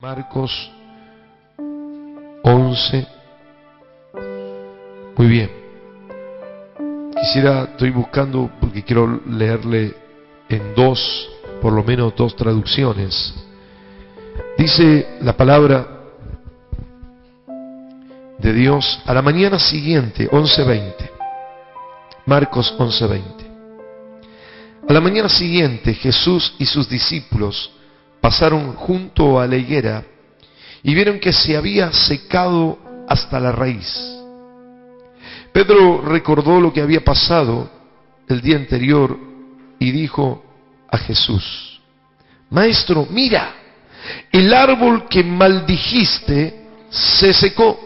Marcos 11. Muy bien. Estoy buscando porque quiero leerle en por lo menos dos traducciones. Dice la palabra de Dios: a la mañana siguiente, 11:20. Marcos 11:20. A la mañana siguiente, Jesús y sus discípulos pasaron junto a la higuera y vieron que se había secado hasta la raíz. Pedro recordó lo que había pasado el día anterior y dijo a Jesús: Maestro, mira, el árbol que maldijiste se secó.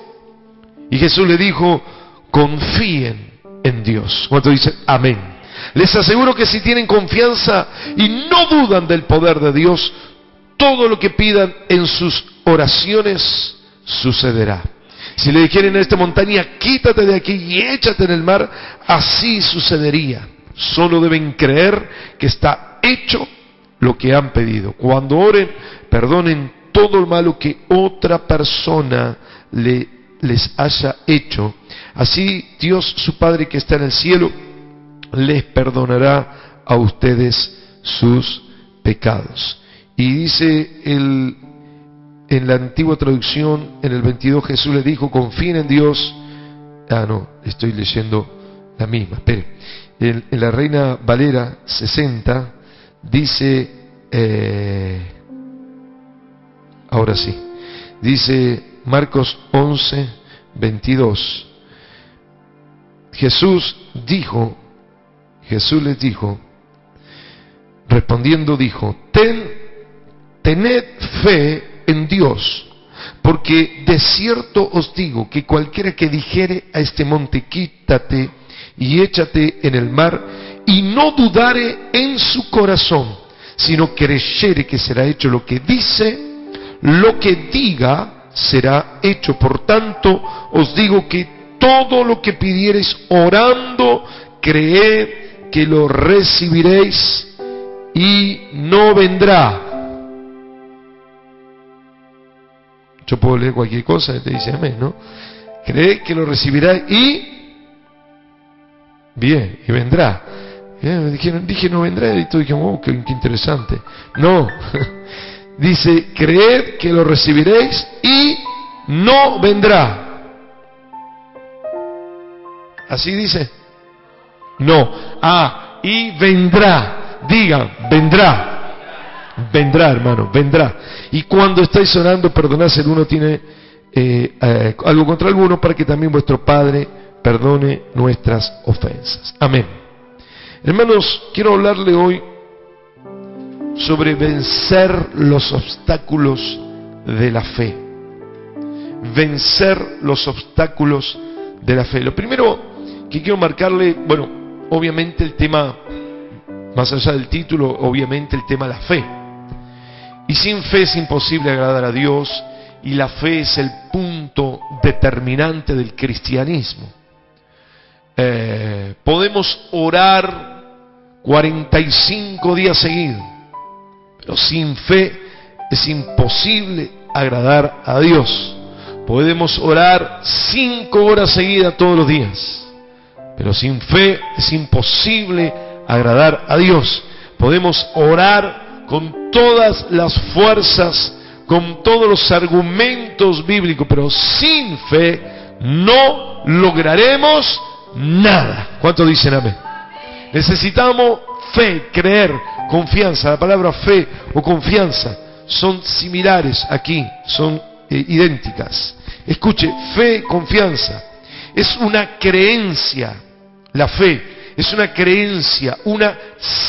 Y Jesús le dijo: confíen en Dios. ¿Cuántos dicen amén? Les aseguro que si tienen confianza y no dudan del poder de Dios, todo lo que pidan en sus oraciones sucederá. Si le dijeren a esta montaña: quítate de aquí y échate en el mar, así sucedería. Solo deben creer que está hecho lo que han pedido. Cuando oren, perdonen todo el malo que otra persona les haya hecho. Así Dios, su Padre que está en el cielo, les perdonará a ustedes sus pecados. Y dice en la antigua traducción, en el 22, Jesús le dijo: confíen en Dios. No, estoy leyendo la misma, espere. En la Reina Valera 60 dice, ahora sí, dice Marcos 11:22. Jesús les dijo, respondiendo dijo: tened fe en Dios, porque de cierto os digo que cualquiera que dijere a este monte: quítate y échate en el mar, y no dudare en su corazón, sino creyere que será hecho lo que dice, lo que diga será hecho. Por tanto os digo que todo lo que pidiereis orando, creed que lo recibiréis y no vendrá. Yo puedo leer cualquier cosa y te dice amén, ¿no? Creed que lo recibirá y bien, y vendrá. Dije no vendrá, y tú dijiste: oh, qué interesante. No, dice: creed que lo recibiréis y no vendrá. Así dice. No, y vendrá. Digan, vendrá. Vendrá, hermano, vendrá. Y cuando estáis orando, perdonad si alguno tiene algo contra alguno, para que también vuestro Padre perdone nuestras ofensas. Amén. Hermanos, quiero hablarle hoy sobre vencer los obstáculos de la fe. Vencer los obstáculos de la fe. Lo primero que quiero marcarle, bueno, obviamente el tema, más allá del título, obviamente el tema de la fe. Y sin fe es imposible agradar a Dios, y la fe es el punto determinante del cristianismo. Podemos orar 45 días seguidos, pero sin fe es imposible agradar a Dios. Podemos orar 5 horas seguidas todos los días, pero sin fe es imposible agradar a Dios. Podemos orar con todas las fuerzas, con todos los argumentos bíblicos, pero sin fe no lograremos nada. ¿Cuántos dicen amén? Necesitamos fe, creer, confianza. La palabra fe o confianza son similares aquí, son idénticas. Escuche, fe, confianza, es una creencia. La fe es una creencia, una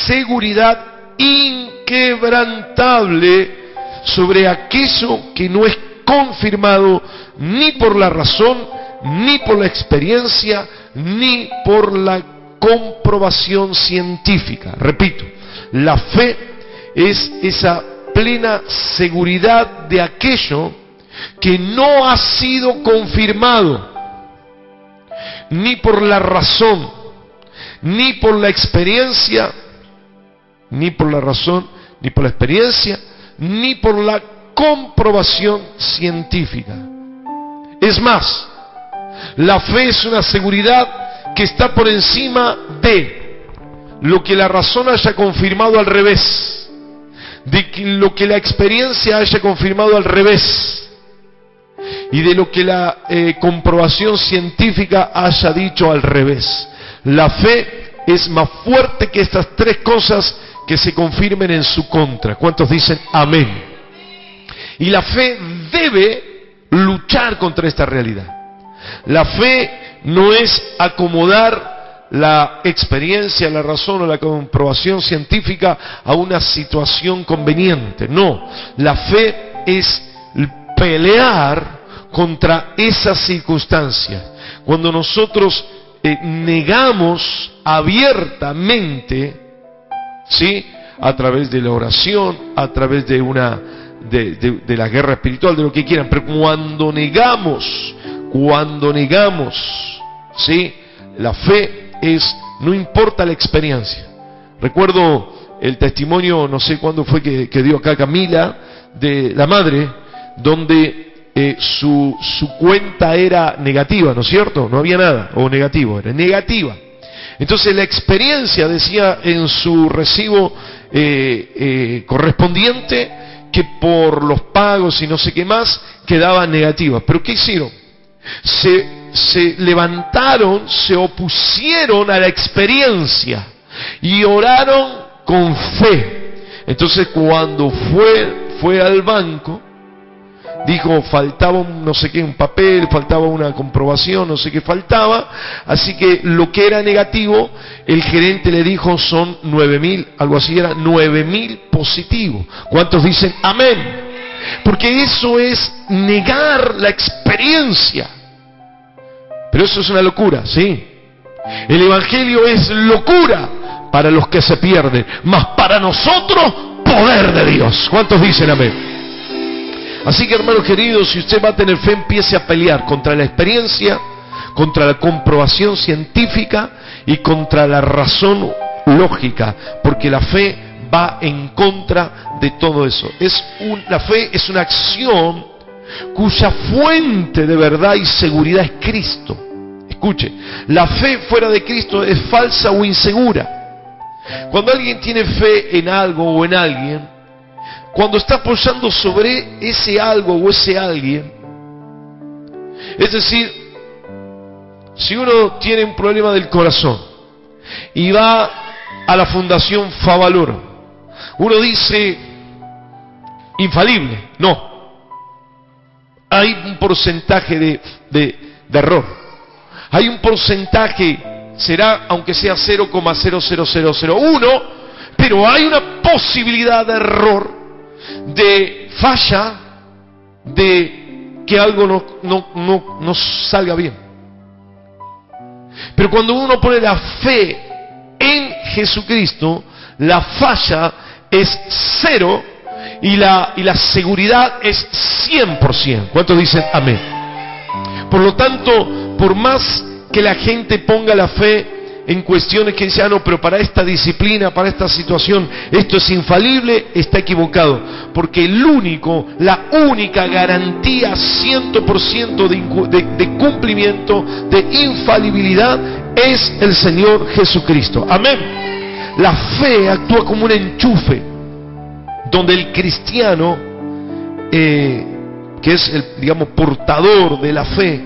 seguridad inquebrantable sobre aquello que no es confirmado ni por la razón, ni por la experiencia, ni por la comprobación científica. Repito, la fe es esa plena seguridad de aquello que no ha sido confirmado ni por la razón, ni por la experiencia, ni por la razón, ni por la experiencia, ni por la comprobación científica. Es más, la fe es una seguridad que está por encima de lo que la razón haya confirmado al revés, de lo que la experiencia haya confirmado al revés, y de lo que la comprobación científica haya dicho al revés. La fe es más fuerte que estas tres cosas que se confirmen en su contra. ¿Cuántos dicen amén? Y la fe debe luchar contra esta realidad. La fe no es acomodar la experiencia, la razón o la comprobación científica a una situación conveniente. No, la fe es pelear contra esas circunstancias. Cuando nosotros negamos abiertamente, ¿sí?, a través de la oración, a través de de la guerra espiritual, de lo que quieran, pero cuando negamos, ¿sí?, la fe es, no importa la experiencia. Recuerdo el testimonio, no sé cuándo fue que dio acá Camila, de la madre, donde su cuenta era negativa, ¿no es cierto? No había nada, o negativo, era negativa. Entonces la experiencia decía en su recibo correspondiente que por los pagos y no sé qué más quedaba negativa. ¿Pero qué hicieron? Se levantaron, se opusieron a la experiencia y oraron con fe. Entonces cuando fue al banco, dijo, faltaba un no sé qué, un papel, faltaba una comprobación, no sé qué faltaba, así que lo que era negativo, el gerente le dijo, son 9.000, algo así era, 9.000 positivo. ¿Cuántos dicen amén? Porque eso es negar la experiencia. Pero eso es una locura, ¿sí? El evangelio es locura para los que se pierden, mas para nosotros, poder de Dios. ¿Cuántos dicen amén? Así que, hermanos queridos, si usted va a tener fe, empiece a pelear contra la experiencia, contra la comprobación científica y contra la razón lógica, porque la fe va en contra de todo eso. La fe es una acción cuya fuente de verdad y seguridad es Cristo. Escuche, la fe fuera de Cristo es falsa o insegura. Cuando alguien tiene fe en algo o en alguien, cuando está apoyando sobre ese algo o ese alguien, es decir, si uno tiene un problema del corazón y va a la Fundación Favaloro, uno dice infalible. No, hay un porcentaje de error, hay un porcentaje, será aunque sea 0,00001, pero hay una posibilidad de error, de falla, de que algo no salga bien. Pero cuando uno pone la fe en Jesucristo, la falla es 0 y la seguridad es 100%. ¿Cuántos dicen amén? Por lo tanto, por más que la gente ponga la fe en cuestiones que dicen, no, pero para esta disciplina, para esta situación, esto es infalible, está equivocado. Porque la única garantía 100% de cumplimiento, de infalibilidad, es el Señor Jesucristo. Amén. La fe actúa como un enchufe, donde el cristiano, que es el, digamos, portador de la fe,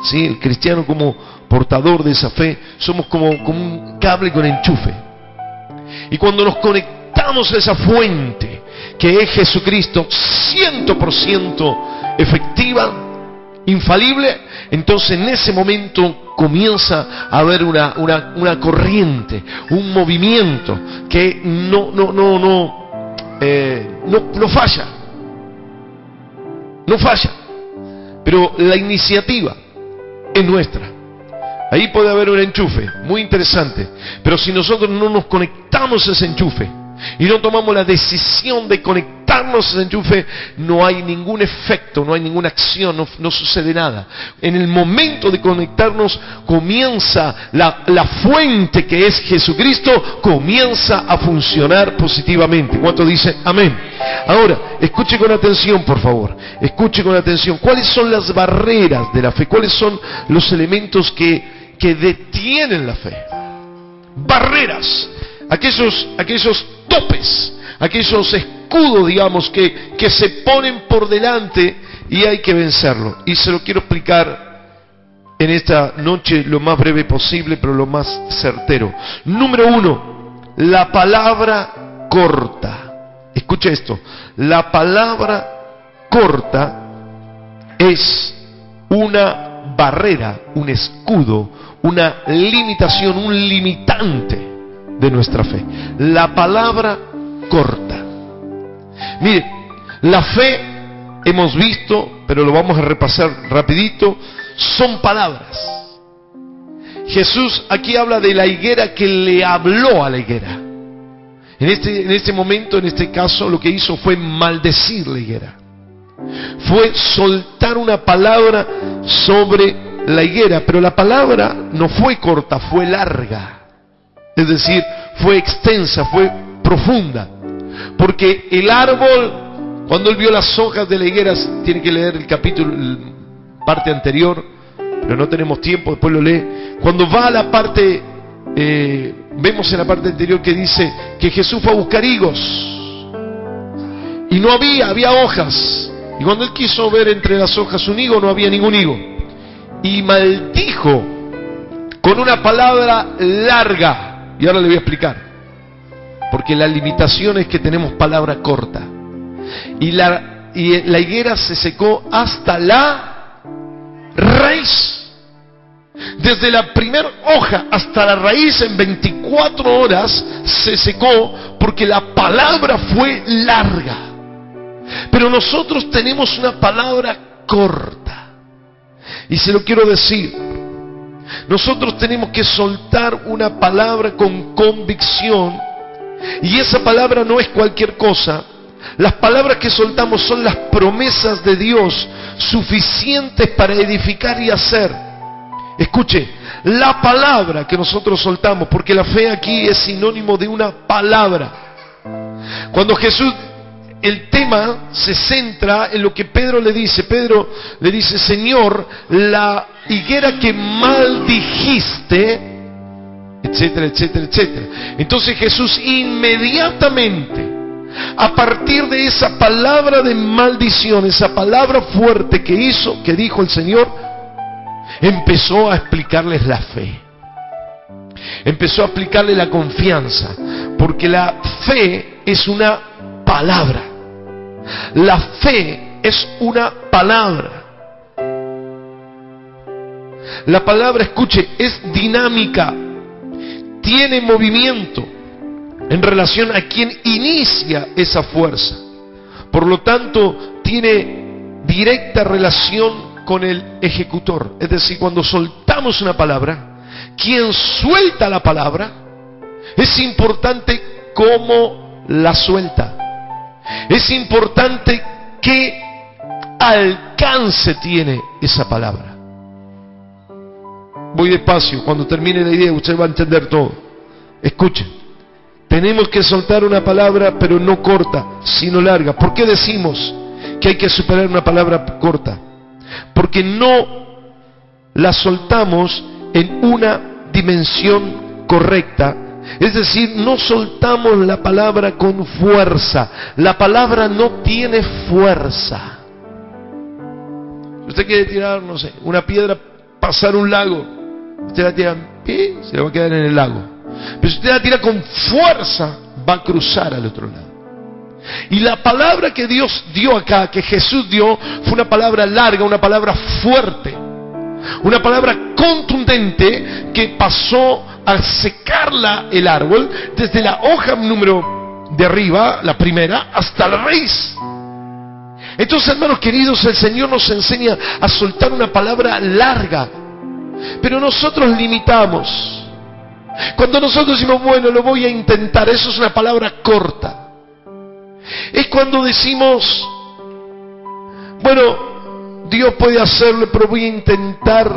¿sí?, el cristiano como portador de esa fe, somos como un cable con enchufe. Y cuando nos conectamos a esa fuente, que es Jesucristo, 100% efectiva, infalible, entonces en ese momento comienza a haber una corriente, un movimiento que no falla. No falla. Pero la iniciativa es nuestra. Ahí puede haber un enchufe, muy interesante. Pero si nosotros no nos conectamos a ese enchufe y no tomamos la decisión de conectarnos conectarnos a ese enchufe, no hay ningún efecto, no hay ninguna acción, no sucede nada. En el momento de conectarnos, comienza la fuente que es Jesucristo, comienza a funcionar positivamente. ¿Cuánto dicen amén? Ahora, escuche con atención, por favor. Escuche con atención. ¿Cuáles son las barreras de la fe? ¿Cuáles son los elementos que detienen la fe? Barreras. Aquellos topes, aquellos escudos, digamos, que se ponen por delante y hay que vencerlo. Y se lo quiero explicar en esta noche lo más breve posible, pero lo más certero. Número 1, la palabra corta. Escuche esto. La palabra corta es una barrera, un escudo, una limitación, un limitante de nuestra fe. La palabra corta. Mire, la fe, hemos visto, pero lo vamos a repasar rapidito, son palabras. Jesús aquí habla de la higuera que le habló a la higuera. En este momento, en este caso, lo que hizo fue maldecir la higuera. Fue soltar una palabra sobre la higuera, pero la palabra no fue corta, fue larga. Es decir, fue extensa, fue profunda. Porque el árbol, cuando él vio las hojas de la higuera, tiene que leer el capítulo, parte anterior, pero no tenemos tiempo, después lo lee. Cuando va a la parte, vemos en la parte anterior que dice que Jesús fue a buscar higos. Y no había hojas. Y cuando él quiso ver entre las hojas un higo, no había ningún higo. Y maldijo con una palabra larga. Y ahora le voy a explicar. Porque la limitación es que tenemos palabra corta. Y la higuera se secó hasta la raíz. Desde la primera hoja hasta la raíz en 24 horas se secó porque la palabra fue larga. Pero nosotros tenemos una palabra corta. Y se lo quiero decir. Nosotros tenemos que soltar una palabra con convicción. Y esa palabra no es cualquier cosa. Las palabras que soltamos son las promesas de Dios, suficientes para edificar y hacer. Escuche, la palabra que nosotros soltamos, porque la fe aquí es sinónimo de una palabra. Cuando Jesús, el tema se centra en lo que Pedro le dice. Pedro le dice: Señor, la higuera que maldijiste, etcétera, etcétera, etcétera. Entonces Jesús inmediatamente, a partir de esa palabra de maldición, esa palabra fuerte que dijo el Señor, empezó a explicarles la fe. Empezó a explicarle la confianza, porque la fe es una palabra. La fe es una palabra. La palabra, escuche, es dinámica, tiene movimiento en relación a quien inicia esa fuerza. Por lo tanto, tiene directa relación con el ejecutor. Es decir, cuando soltamos una palabra, quien suelta la palabra, es importante cómo la suelta. Es importante qué alcance tiene esa palabra. Voy despacio, cuando termine la idea usted va a entender todo. Escuchen, tenemos que soltar una palabra, pero no corta, sino larga. ¿Por qué decimos que hay que superar una palabra corta? Porque no la soltamos en una dimensión correcta. Es decir, no soltamos la palabra con fuerza. La palabra no tiene fuerza. Usted quiere tirar, no sé, una piedra, pasar un lago, usted la tira, se va a quedar en el lago. Pero si usted la tira con fuerza, va a cruzar al otro lado. Y la palabra que Dios dio acá, que Jesús dio, fue una palabra larga, una palabra fuerte, una palabra contundente que pasó a secarla el árbol desde la hoja número de arriba, la primera, hasta la raíz. Entonces, hermanos queridos, el Señor nos enseña a soltar una palabra larga, pero nosotros limitamos. Cuando nosotros decimos, bueno, lo voy a intentar, eso es una palabra corta. Es cuando decimos, bueno, Dios puede hacerlo, pero voy a intentar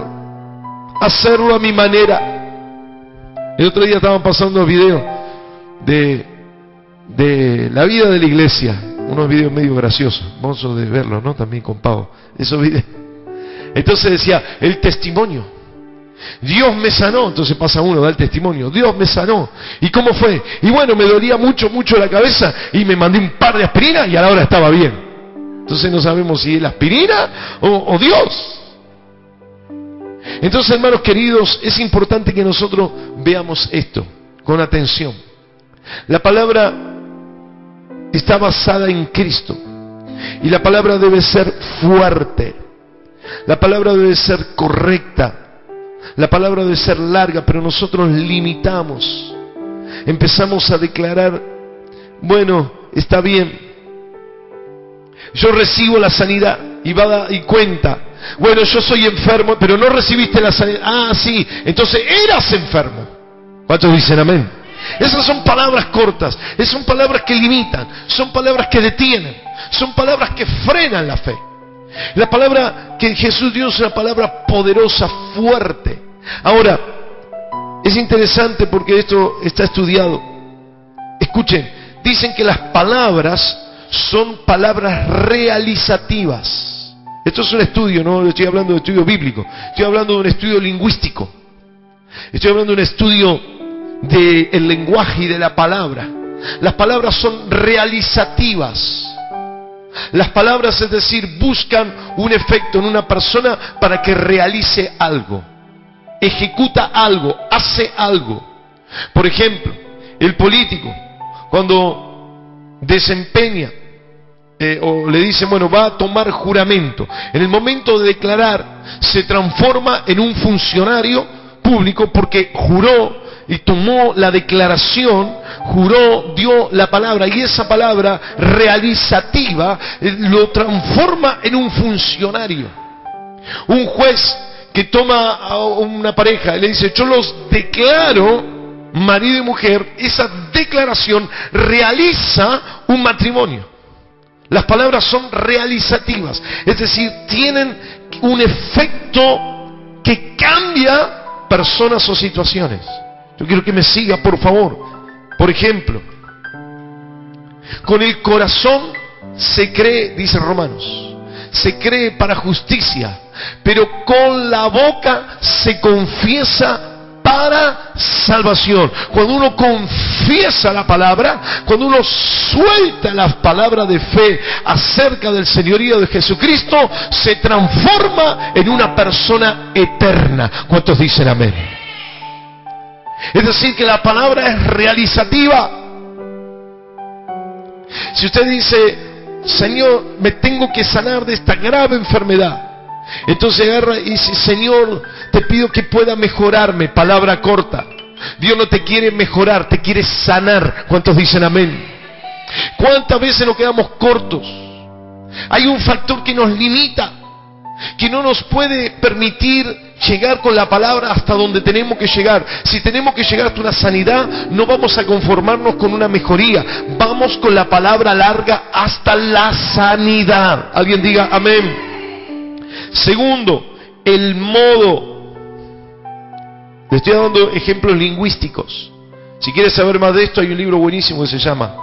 hacerlo a mi manera. El otro día estaban pasando videos de la vida de la iglesia, unos videos medio graciosos, vamos de verlos, ¿no? También con Pau, esos videos. Entonces decía, el testimonio. Dios me sanó, entonces pasa uno, da el testimonio, Dios me sanó. ¿Y cómo fue? Y bueno, me dolía mucho la cabeza y me mandé un par de aspirinas y a la hora estaba bien. Entonces no sabemos si es la aspirina o Dios. Entonces, hermanos queridos, es importante que nosotros veamos esto con atención. La palabra está basada en Cristo y la palabra debe ser fuerte. La palabra debe ser correcta. La palabra debe ser larga, pero nosotros limitamos. Empezamos a declarar, bueno, está bien, yo recibo la sanidad, y va y cuenta, bueno, yo soy enfermo, pero no recibiste la sanidad. Ah, sí, entonces eras enfermo. ¿Cuántos dicen amén? Esas son palabras cortas, esas son palabras que limitan, son palabras que detienen, son palabras que frenan la fe. La palabra que Jesús dio es una palabra poderosa, fuerte. Ahora, es interesante porque esto está estudiado. Escuchen, dicen que las palabras son palabras realizativas. Esto es un estudio, no estoy hablando de estudio bíblico, estoy hablando de un estudio lingüístico. Estoy hablando de un estudio del lenguaje y de la palabra. Las palabras son realizativas. Las palabras, es decir, buscan un efecto en una persona para que realice algo, ejecuta algo, hace algo. Por ejemplo, el político, cuando desempeña o le dicen, bueno, va a tomar juramento, en el momento de declarar se transforma en un funcionario público porque juró y tomó la declaración, juró, dio la palabra, y esa palabra realizativa lo transforma en un funcionario. Un juez que toma a una pareja y le dice, yo los declaro marido y mujer, esa declaración realiza un matrimonio. Las palabras son realizativas, es decir, tienen un efecto que cambia personas o situaciones. Yo quiero que me siga, por favor. Por ejemplo, con el corazón se cree, dice Romanos, se cree para justicia, pero con la boca se confiesa para salvación. Cuando uno confiesa la palabra, cuando uno suelta las palabras de fe acerca del señorío de Jesucristo, se transforma en una persona eterna. ¿Cuántos dicen amén? Es decir, que la palabra es realizativa. Si usted dice, Señor, me tengo que sanar de esta grave enfermedad, entonces agarra y dice, Señor, te pido que pueda mejorarme. Palabra corta. Dios no te quiere mejorar, te quiere sanar. ¿Cuántos dicen amén? ¿Cuántas veces nos quedamos cortos? Hay un factor que nos limita, que no nos puede permitir llegar con la palabra hasta donde tenemos que llegar. Si tenemos que llegar hasta una sanidad, no vamos a conformarnos con una mejoría, vamos con la palabra larga hasta la sanidad. Alguien diga amén. Segundo, el modo. Le estoy dando ejemplos lingüísticos. Si quieres saber más de esto, hay un libro buenísimo que se llama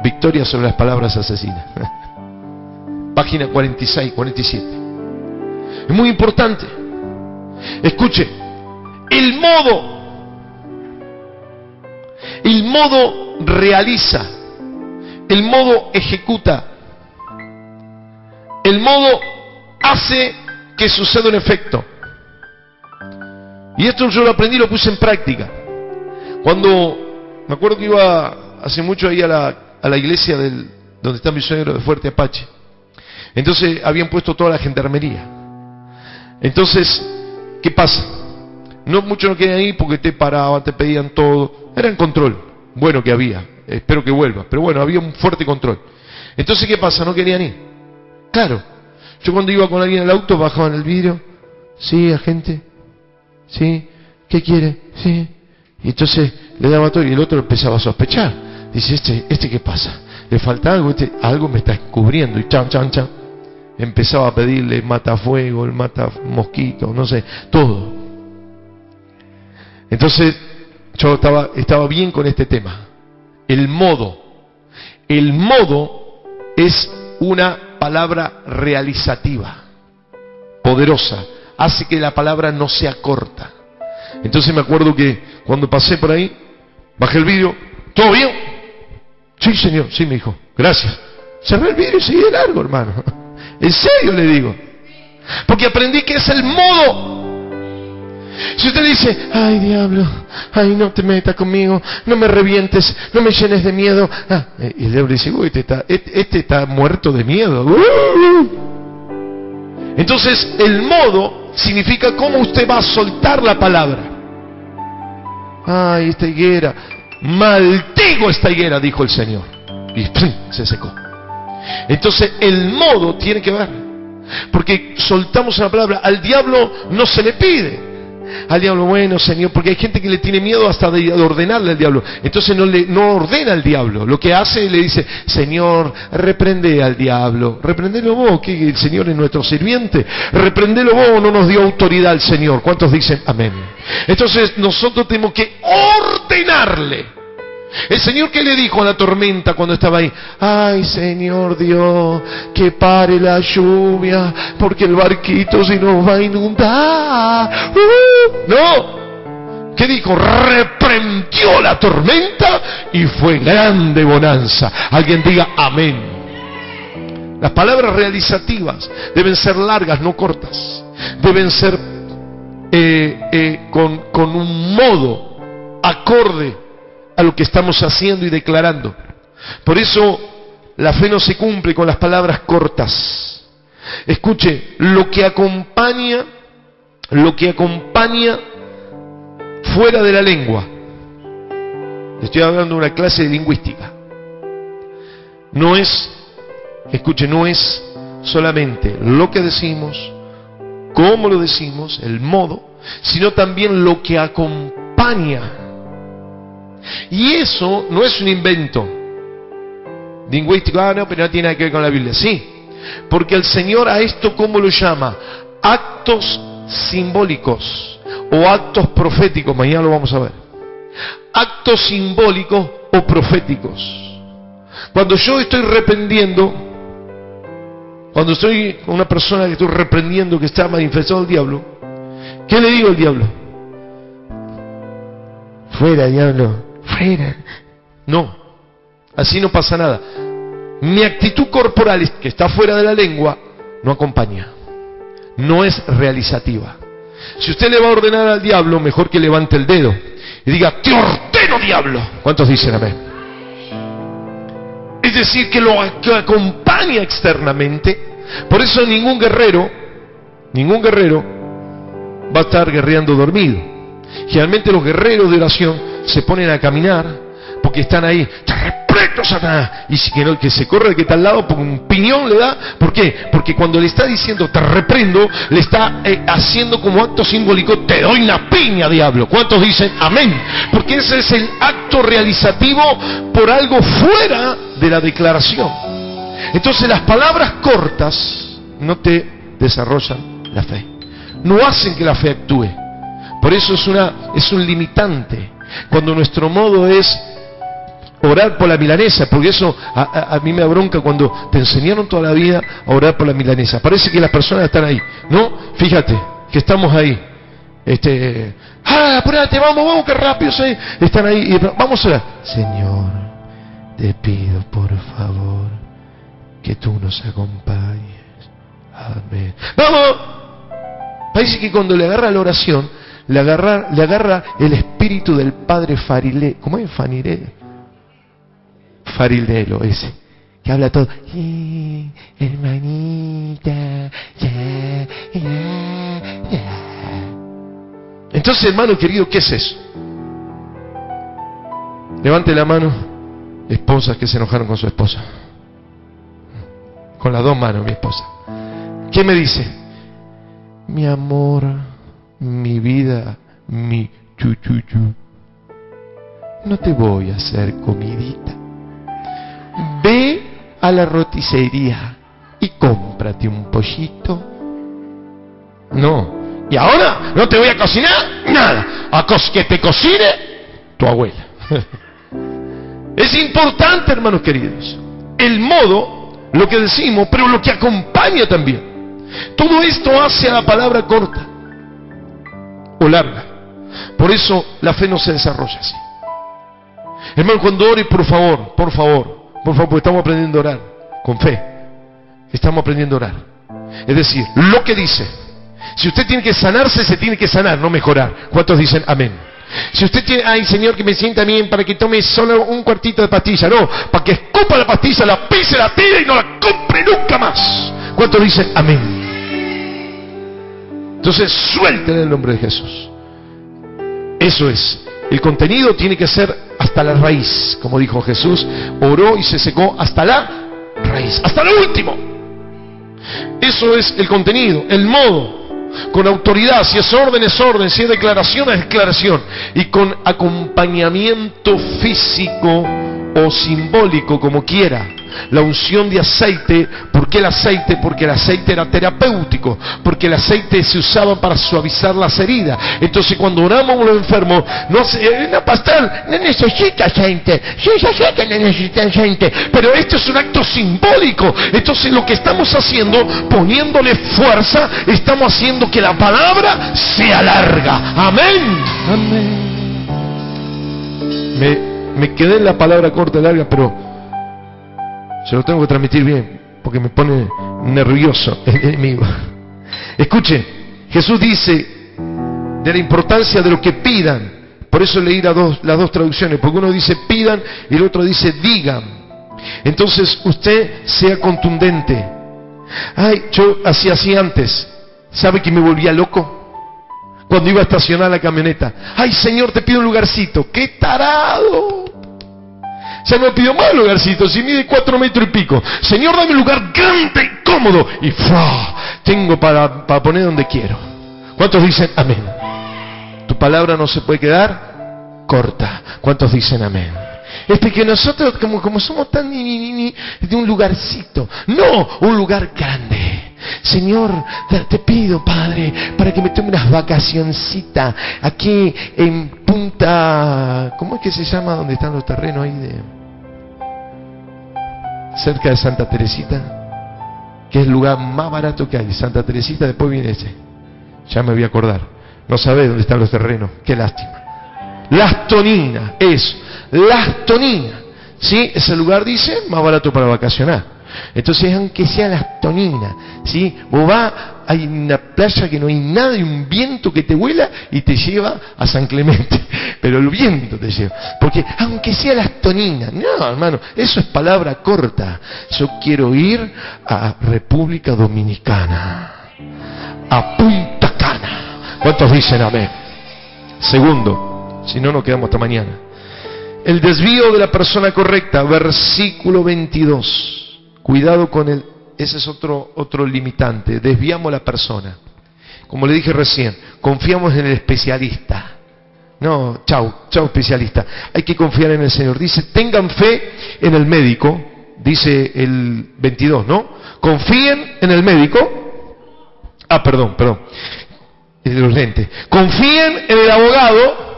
Victoria sobre las palabras asesinas. Página 46, 47. Es muy importante. Escuche, el modo realiza, el modo ejecuta, el modo hace que suceda un efecto. Y esto yo lo aprendí y lo puse en práctica. Cuando, me acuerdo que iba hace mucho ahí a la iglesia donde está mi suegro de Fuerte Apache. Entonces habían puesto toda la gendarmería. Entonces, ¿qué pasa? Muchos no querían ir porque te paraban, te pedían todo. Era en control. Bueno que había. Espero que vuelva. Pero bueno, había un fuerte control. Entonces, ¿qué pasa? No querían ir. Claro. Yo cuando iba con alguien en el auto, bajaban el vidrio. Sí, agente. Sí. ¿Qué quiere? Sí. Y entonces le daba todo y el otro empezaba a sospechar. Dice, ¿este qué pasa? ¿Le falta algo? Algo me está descubriendo. Y chan, chan, chan. Empezaba a pedirle el matafuego, el matamosquito, no sé, todo. Entonces, yo estaba bien con este tema. El modo. El modo es una palabra realizativa, poderosa. Hace que la palabra no sea corta. Entonces me acuerdo que cuando pasé por ahí, bajé el vidrio. ¿Todo bien? Sí, señor. Sí, me dijo. Gracias. Cerré el vidrio y seguí de largo, hermano. En serio le digo. Porque aprendí que es el modo. Si usted dice, ay diablo, ay no te metas conmigo, no me revientes, no me llenes de miedo. Y el diablo dice, uy, este está muerto de miedo. Entonces el modo significa cómo usted va a soltar la palabra. Ay, esta higuera, maldigo esta higuera, dijo el Señor. Y ¡pum!, se secó. Entonces el modo tiene que ver, porque soltamos una palabra. Al diablo no se le pide. Al diablo, bueno, Señor, porque hay gente que le tiene miedo hasta de ordenarle al diablo. Entonces no ordena al diablo. Lo que hace, le dice, Señor, reprende al diablo. Reprendelo vos, que el Señor es nuestro sirviente. Reprendelo vos, no nos dio autoridad el Señor. ¿Cuántos dicen amén? Entonces nosotros tenemos que ordenarle. El Señor, ¿qué le dijo a la tormenta cuando estaba ahí? Ay, Señor Dios, que pare la lluvia, porque el barquito se nos va a inundar. No. ¿Qué dijo? Reprendió la tormenta y fue grande bonanza. Alguien diga amén. Las palabras realizativas deben ser largas, no cortas. Deben ser con un modo acorde a lo que estamos haciendo y declarando. Por eso la fe no se cumple con las palabras cortas. Escuche, lo que acompaña fuera de la lengua. Estoy hablando de una clase de lingüística. No es solamente lo que decimos, cómo lo decimos, el modo, sino también lo que acompaña. Y eso no es un invento lingüístico. No, pero no tiene nada que ver con la Biblia. Sí, porque el Señor a esto, ¿cómo lo llama? Actos simbólicos o actos proféticos. Mañana lo vamos a ver. Actos simbólicos o proféticos. Cuando yo estoy reprendiendo, cuando estoy con una persona que estoy reprendiendo, que está manifestado el diablo, ¿qué le digo al diablo? Fuera, diablo. Fuera. No, así no pasa nada. Mi actitud corporal, que está fuera de la lengua, no acompaña, no es realizativa. Si usted le va a ordenar al diablo, mejor que levante el dedo y diga, te ordeno, diablo. ¿Cuántos dicen amén? Es decir, que lo acompaña externamente. Por eso ningún guerrero va a estar guerreando dormido. Generalmente los guerreros de oración se ponen a caminar porque están ahí. Te reprendo, Satanás. Y que se corre el que está al lado, porque un piñón le da. ¿Por qué? Porque cuando le está diciendo te reprendo, le está haciendo como acto simbólico, te doy una piña, diablo. ¿Cuántos dicen amén? Porque ese es el acto realizativo por algo fuera de la declaración. Entonces las palabras cortas no te desarrollan la fe, no hacen que la fe actúe. Por eso es un limitante. Cuando nuestro modo es orar por la milanesa, porque eso a mí me abronca cuando te enseñaron toda la vida a orar por la milanesa. Parece que las personas están ahí, ¿no? Fíjate que estamos ahí. Apúrate, vamos, que rápido, ¿sí? Están ahí, y vamos a orar. Señor, te pido por favor que tú nos acompañes. Amén. ¡Vamos! Parece que cuando le agarra la oración, le agarra el espíritu del padre Farilé. ¿Cómo es? Farilelo ese, que habla todo. Hermanita, ya. Entonces, hermano querido, ¿qué es eso? Levante la mano, esposas que se enojaron con su esposa. Con las dos manos, mi esposa. ¿Qué me dice? Mi amor, mi vida, mi chuchuchu. No te voy a hacer comidita. ve a la roticería y cómprate un pollito. No. Y ahora no te voy a cocinar nada. Que te cocine tu abuela. Es importante, hermanos queridos, el modo, lo que decimos, pero lo que acompaña también. Todo esto hace a la palabra corta o larga. Por eso la fe no se desarrolla así. Hermano, cuando ore, por favor, porque estamos aprendiendo a orar con fe. Estamos aprendiendo a orar. Es decir, lo que dice. Si usted tiene que sanarse, se tiene que sanar, no mejorar. ¿Cuántos dicen amén? Si usted tiene, ay Señor, que me sienta bien para que tome solo un cuartito de pastilla, no, para que escupa la pastilla, la pise, la tire y no la compre nunca más. ¿Cuántos dicen amén? Entonces suelten el nombre de Jesús. Eso es. El contenido tiene que ser hasta la raíz, como dijo Jesús, oró y se secó hasta la raíz, hasta lo último. Eso es el contenido, el modo. Con autoridad, si es orden, es orden, si es declaración, es declaración. Y con acompañamiento físico o simbólico, como quiera. La unción de aceite. ¿Por qué el aceite? Porque el aceite era terapéutico, porque el aceite se usaba para suavizar las heridas. Entonces cuando oramos a los enfermos, no, pastor, no necesita aceite. Sí, ya sé que no necesita aceite, pero esto es un acto simbólico. Entonces lo que estamos haciendo, poniéndole fuerza, estamos haciendo que la palabra sea larga. Amén. Amén. Me quedé en la palabra corta y larga, pero se lo tengo que transmitir bien, porque me pone nervioso el enemigo. Escuche, Jesús dice de la importancia de lo que pidan. Por eso leí las dos traducciones, porque uno dice pidan y el otro dice digan. Entonces usted sea contundente. Ay, yo hacía así antes. ¿Sabe que me volvía loco? Cuando iba a estacionar la camioneta. Ay, Señor, te pido un lugarcito. ¡Qué tarado! Ya no pido más lugarcito, si mide 4 metros y pico. Señor, dame un lugar grande y cómodo. Y tengo para poner donde quiero. ¿Cuántos dicen amén? Tu palabra no se puede quedar corta. ¿Cuántos dicen amén? Es que nosotros como somos tan de un lugarcito. No, un lugar grande. Señor, te pido, Padre, para que me tome unas vacacioncitas aquí en Punta, ¿cómo es que se llama? ¿Dónde están los terrenos ahí cerca de Santa Teresita? Que es el lugar más barato que hay. Santa Teresita, después viene ese. Ya me voy a acordar. No sabe dónde están los terrenos. Qué lástima. Las Toninas, eso. Las Toninas. ¿Sí? Ese lugar dice más barato para vacacionar. Entonces, aunque sea Las Toninas, ¿sí? Vos vas, hay una playa que no hay nada y un viento que te vuela y te lleva a San Clemente. Pero el viento te lleva. Porque, aunque sea Las Toninas, no, hermano, eso es palabra corta. Yo quiero ir a República Dominicana, a Punta Cana. ¿Cuántos dicen amén? Segundo, si no, nos quedamos hasta mañana. El desvío de la persona correcta, versículo 22. Cuidado con ese es otro limitante. Desviamos a la persona. Como le dije recién, confiamos en el especialista. No, chau especialista. Hay que confiar en el Señor. Dice, tengan fe en el médico. Dice el 22, ¿no? Confíen en el médico. Perdón. Los lentes. Confíen en el abogado.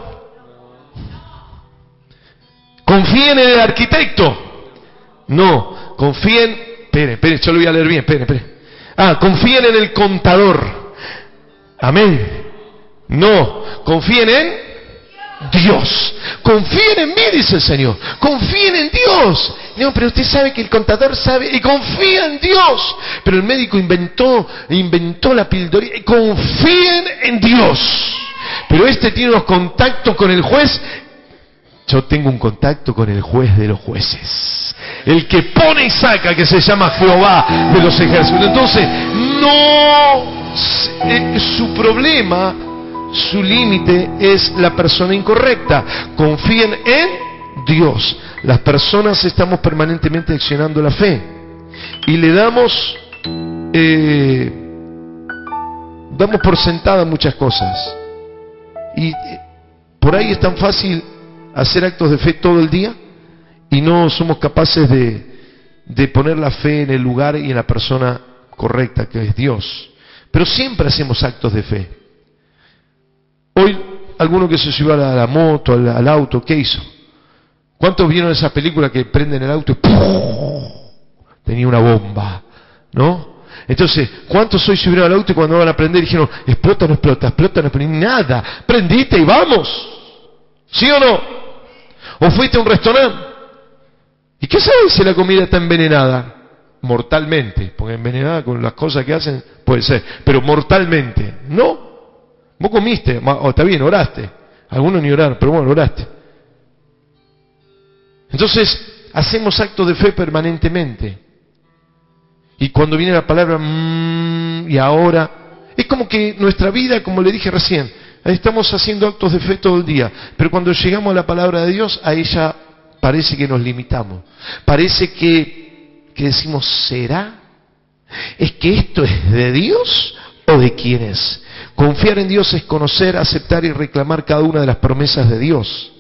Confíen en el arquitecto. No, confíen. Esperen, yo lo voy a leer bien. Esperen. Confíen en el contador. Amén. No, confíen en Dios. Confíen en mí, dice el Señor. Confíen en Dios. No, pero usted sabe que el contador sabe y confía en Dios. Pero el médico inventó la pildorita. Confíen en Dios. Pero tiene unos contactos con el juez. Yo tengo un contacto con el juez de los jueces, el que pone y saca, que se llama Jehová de los ejércitos. Entonces, su problema, su límite es la persona incorrecta. Confíen en Dios. Las personas estamos permanentemente accionando la fe y le damos por sentada muchas cosas. Y por ahí es tan fácil hacer actos de fe todo el día y no somos capaces de poner la fe en el lugar y en la persona correcta, que es Dios. Pero siempre hacemos actos de fe. Hoy, alguno que se subió a la moto, al auto, ¿qué hizo? ¿Cuántos vieron esa película que prenden el auto y ¡pum! Tenía una bomba, ¿no? Entonces, ¿cuántos hoy subieron al auto y cuando van a prender dijeron, explota, no explota, explota, no explota, nada, prendiste y vamos? ¿Sí o no? ¿O fuiste a un restaurante? ¿Y qué sabes si la comida está envenenada? Mortalmente, porque envenenada con las cosas que hacen, puede ser, pero mortalmente, ¿no? Vos comiste, o está bien, oraste. Algunos ni oraron, pero bueno, oraste. Entonces, hacemos actos de fe permanentemente. Y cuando viene la palabra, y ahora, es como que nuestra vida, como le dije recién, estamos haciendo actos de fe todo el día. Pero cuando llegamos a la palabra de Dios, a ella parece que nos limitamos. Parece que decimos, ¿será? ¿Es que esto es de Dios o de quién es? Confiar en Dios es conocer, aceptar y reclamar cada una de las promesas de Dios.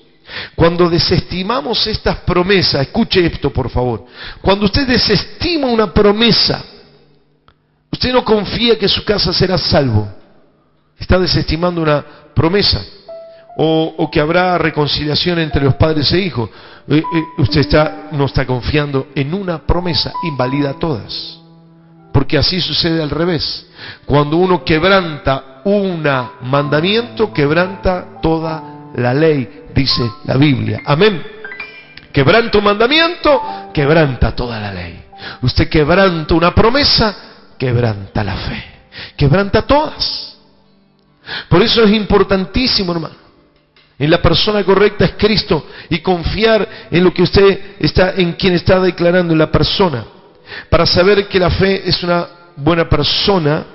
Cuando desestimamos estas promesas, escuche esto por favor, cuando usted desestima una promesa, usted no confía que su casa será salvo, está desestimando una promesa, o que habrá reconciliación entre los padres e hijos, usted no está confiando en una promesa, invalida todas, porque así sucede al revés. Cuando uno quebranta un mandamiento, quebranta toda la ley, dice la Biblia. Amén. Quebranta un mandamiento, quebranta toda la ley. Usted quebranta una promesa, quebranta la fe. Quebranta todas. Por eso es importantísimo, hermano, en la persona correcta es Cristo, y confiar en lo que usted está, en quien está declarando, en la persona, para saber que la fe es una buena persona.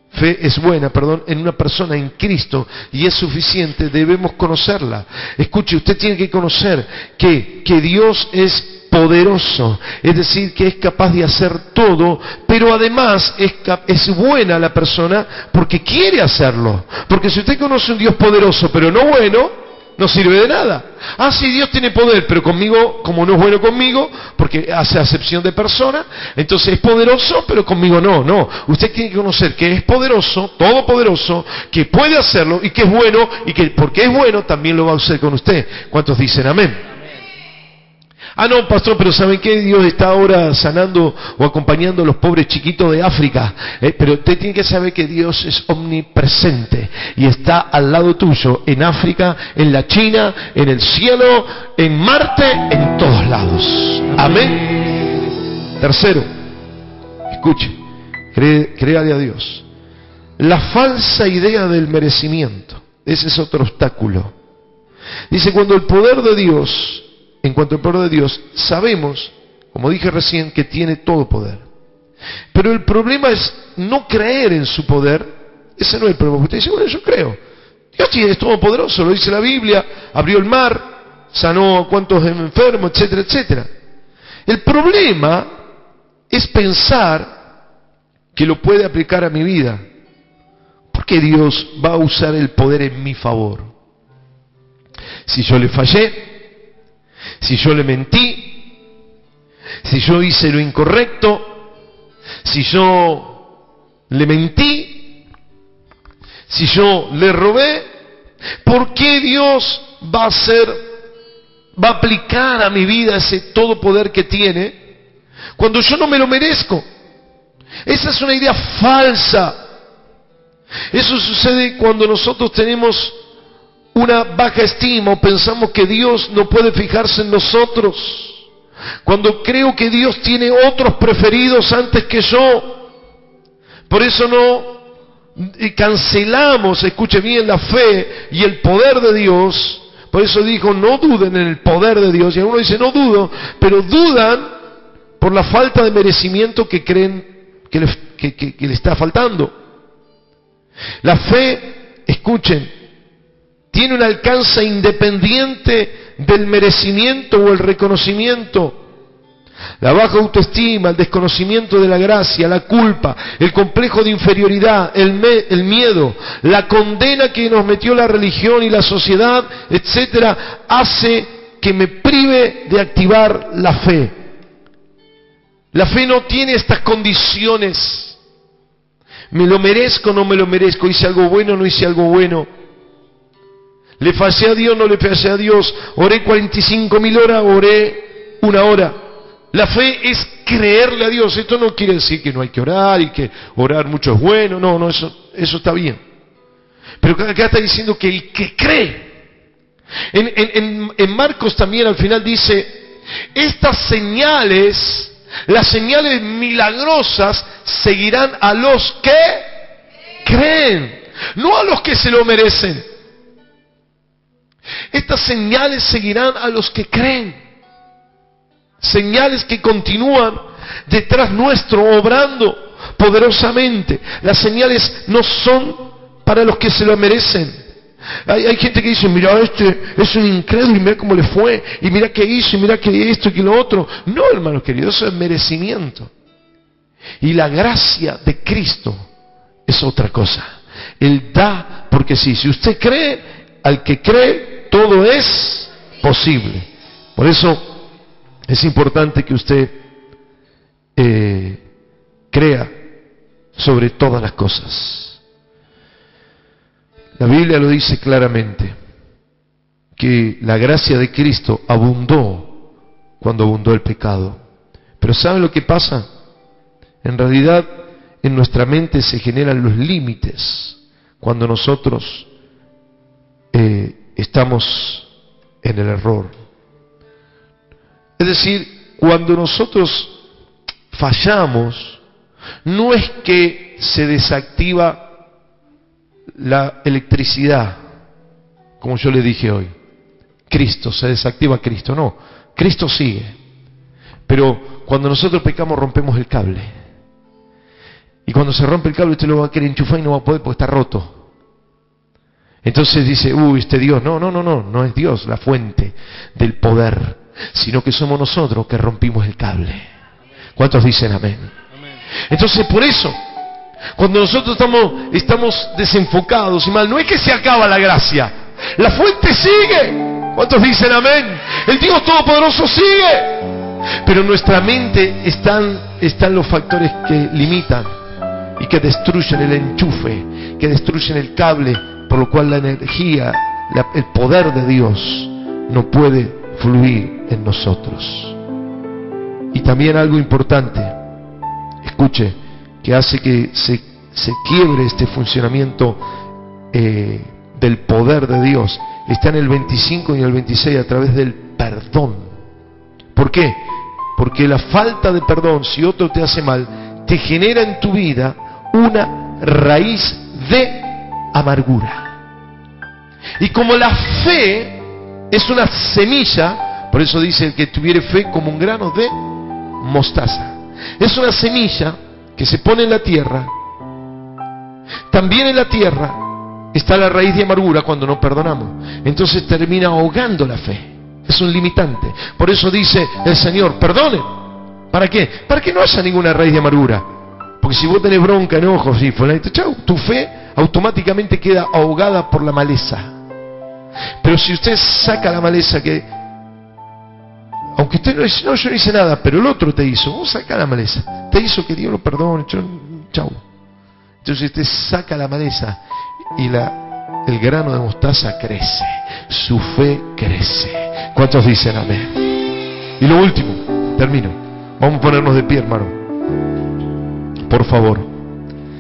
Fe es buena, en una persona, en Cristo, y es suficiente, debemos conocerla. Escuche, usted tiene que conocer que Dios es poderoso, es decir, que es capaz de hacer todo, pero además es buena la persona porque quiere hacerlo. Porque si usted conoce un Dios poderoso pero no bueno, no sirve de nada. Ah, sí, Dios tiene poder, pero conmigo, como no es bueno conmigo, porque hace acepción de persona, entonces es poderoso, pero conmigo no. No, usted tiene que conocer que es poderoso, todopoderoso, que puede hacerlo y que es bueno, y que porque es bueno también lo va a hacer con usted. ¿Cuántos dicen amén? Ah, no, pastor, pero ¿saben qué? Dios está ahora sanando o acompañando a los pobres chiquitos de África. Pero usted tiene que saber que Dios es omnipresente y está al lado tuyo, en África, en la China, en el cielo, en Marte, en todos lados. Amén. Tercero, escuche, créale a Dios. La falsa idea del merecimiento, ese es otro obstáculo. Dice, cuando el poder de Dios... En cuanto al poder de Dios, sabemos, como dije recién, que tiene todo poder. Pero el problema es no creer en su poder. Ese no es el problema. Usted dice, bueno, yo creo. Dios es todopoderoso, lo dice la Biblia, abrió el mar, sanó a cuantos enfermos, etcétera, etcétera. El problema es pensar que lo puede aplicar a mi vida. ¿Por qué Dios va a usar el poder en mi favor? Si yo le fallé, si yo le mentí, si yo hice lo incorrecto, si yo le mentí, si yo le robé, ¿por qué Dios va a aplicar a mi vida ese todo poder que tiene cuando yo no me lo merezco? Esa es una idea falsa. Eso sucede cuando nosotros tenemos una baja estima o pensamos que Dios no puede fijarse en nosotros. Cuando creo que Dios tiene otros preferidos antes que yo. Por eso no cancelamos, escuche bien, la fe y el poder de Dios. Por eso dijo, no duden en el poder de Dios. Y algunos dicen, no dudo, pero dudan por la falta de merecimiento que creen que le está faltando. La fe, escuchen, tiene un alcance independiente del merecimiento o el reconocimiento. La baja autoestima, el desconocimiento de la gracia, la culpa, el complejo de inferioridad, el miedo, la condena que nos metió la religión y la sociedad, etcétera, hace que me prive de activar la fe. La fe no tiene estas condiciones. ¿Me lo merezco o no me lo merezco? ¿Hice algo bueno o no hice algo bueno? ¿Le fallé a Dios o no le fallé a Dios? ¿Oré 45.000 horas o oré 1 hora? La fe es creerle a Dios. Esto no quiere decir que no hay que orar y que orar mucho es bueno. No, eso está bien. Pero acá está diciendo que el que cree. En Marcos también al final dice, estas señales, las señales milagrosas seguirán a los que creen, no a los que se lo merecen. Estas señales seguirán a los que creen. Señales que continúan detrás nuestro, obrando poderosamente. Las señales no son para los que se lo merecen. Hay gente que dice, mira, este es un incrédulo y mira cómo le fue, y mira qué hizo, y mira que esto y que lo otro. No, hermanos queridos, eso es merecimiento. Y la gracia de Cristo es otra cosa. Él da porque sí. Si usted cree, al que cree, todo es posible. Por eso es importante que usted crea sobre todas las cosas. La Biblia lo dice claramente, que la gracia de Cristo abundó cuando abundó el pecado. Pero ¿saben lo que pasa? En realidad, en nuestra mente se generan los límites cuando nosotros estamos en el error. Es decir, cuando nosotros fallamos, no es que se desactiva la electricidad, como yo le dije hoy. Cristo, se desactiva Cristo. No, Cristo sigue. Pero cuando nosotros pecamos rompemos el cable. Y cuando se rompe el cable usted lo va a querer enchufar y no va a poder porque está roto. Entonces dice, este Dios. No es Dios la fuente del poder, sino que somos nosotros que rompimos el cable. ¿Cuántos dicen amén? Entonces por eso, cuando nosotros estamos desenfocados y mal, no es que se acaba la gracia, la fuente sigue. ¿Cuántos dicen amén? El Dios Todopoderoso sigue. Pero en nuestra mente están los factores que limitan y que destruyen el enchufe, que destruyen el cable, por lo cual la energía, el poder de Dios no puede fluir en nosotros. Y también algo importante, escuche, que hace que se quiebre este funcionamiento del poder de Dios, está en el 25 y el 26 a través del perdón. ¿Por qué? Porque la falta de perdón, si otro te hace mal, te genera en tu vida una raíz de amargura. Y como la fe es una semilla, por eso dice el que tuviere fe como un grano de mostaza, es una semilla que se pone en la tierra. También en la tierra está la raíz de amargura cuando no perdonamos. Entonces termina ahogando la fe. Es un limitante. Por eso dice el Señor, perdone. ¿Para qué? Para que no haya ninguna raíz de amargura. Porque si vos tenés bronca, enojos y chau, tu fe automáticamente queda ahogada por la maleza. Pero si usted saca la maleza, que aunque usted no dice, no, yo no hice nada, pero el otro te hizo, vos saca la maleza, te hizo que Dios lo perdone, chau. Entonces usted saca la maleza y el grano de mostaza crece, su fe crece. ¿Cuántos dicen amén? Y lo último, termino, vamos a ponernos de pie, hermano, por favor.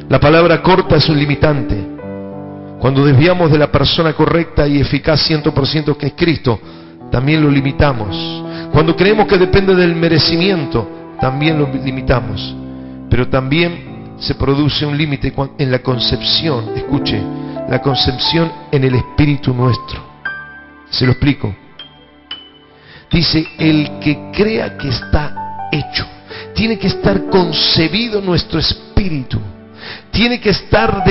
La palabra corta es un limitante. Cuando desviamos de la persona correcta y eficaz 100% que es Cristo, también lo limitamos. Cuando creemos que depende del merecimiento, también lo limitamos. Pero también se produce un límite en la concepción, escuche, la concepción en el espíritu nuestro. Se lo explico. Dice, el que crea que está hecho, tiene que estar concebido nuestro espíritu, tiene que estar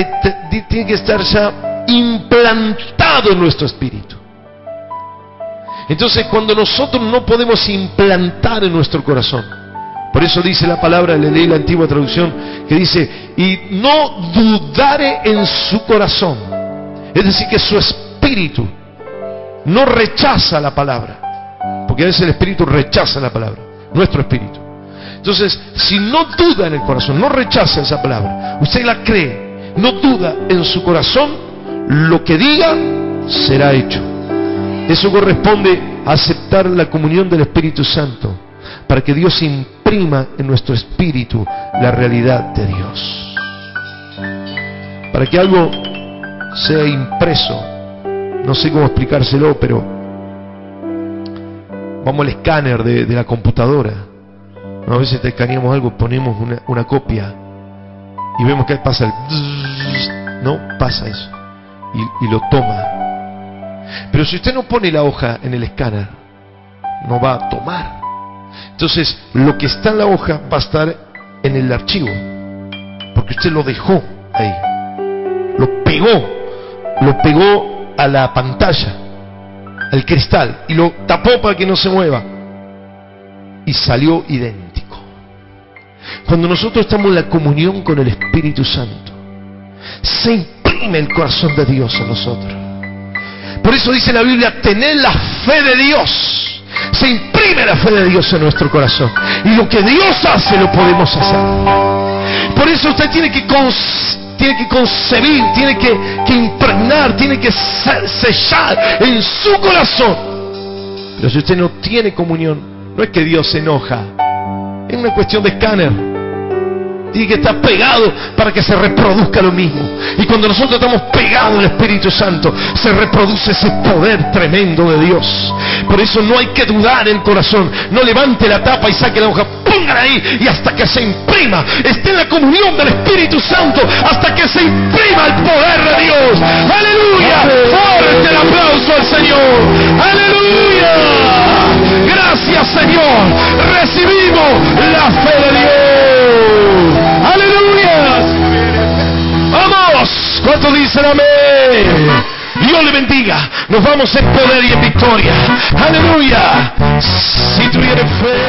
ya implantado en nuestro espíritu. Entonces cuando nosotros no podemos implantar en nuestro corazón, por eso dice la palabra, le leí la antigua traducción, que dice, y no dudare en su corazón. Es decir, que su espíritu no rechaza la palabra. porque a veces el espíritu rechaza la palabra, nuestro espíritu. Entonces, si no duda en el corazón, no rechaza esa palabra, usted la cree, no duda en su corazón, lo que diga será hecho. Eso corresponde a aceptar la comunión del Espíritu Santo, para que Dios imprima en nuestro espíritu la realidad de Dios. Para que algo sea impreso, no sé cómo explicárselo, pero vamos al escáner de la computadora. A veces te escaneamos algo, ponemos una copia y vemos que pasa no pasa eso y lo toma. Pero si usted no pone la hoja en el escáner, no va a tomar. Entonces lo que está en la hoja va a estar en el archivo, porque usted lo dejó ahí, lo pegó a la pantalla, al cristal, y lo tapó para que no se mueva, y salió idéntico. Cuando nosotros estamos en la comunión con el Espíritu Santo, se imprime el corazón de Dios en nosotros. Por eso dice la Biblia: tened la fe de Dios. Se imprime la fe de Dios en nuestro corazón, y lo que Dios hace lo podemos hacer. Por eso usted tiene que concebir, tiene que impregnar, tiene que sellar en su corazón. Pero si usted no tiene comunión, no es que Dios se enoja, es una cuestión de escáner. Tiene que estar pegado para que se reproduzca lo mismo. Y cuando nosotros estamos pegados al Espíritu Santo, se reproduce ese poder tremendo de Dios. Por eso no hay que dudar en el corazón. No levante la tapa y saque la hoja, póngala ahí, y hasta que se imprima, esté en la comunión del Espíritu Santo, hasta que se imprima el poder de Dios. ¡Aleluya! ¡Fuerte el aplauso al Señor! ¡Aleluya! Gracias, Señor. Recibimos la fe de Dios. ¡Aleluya! ¡Vamos! ¿Cuántos dicen amén? Dios le bendiga. Nos vamos en poder y en victoria. ¡Aleluya! Si tuviere fe.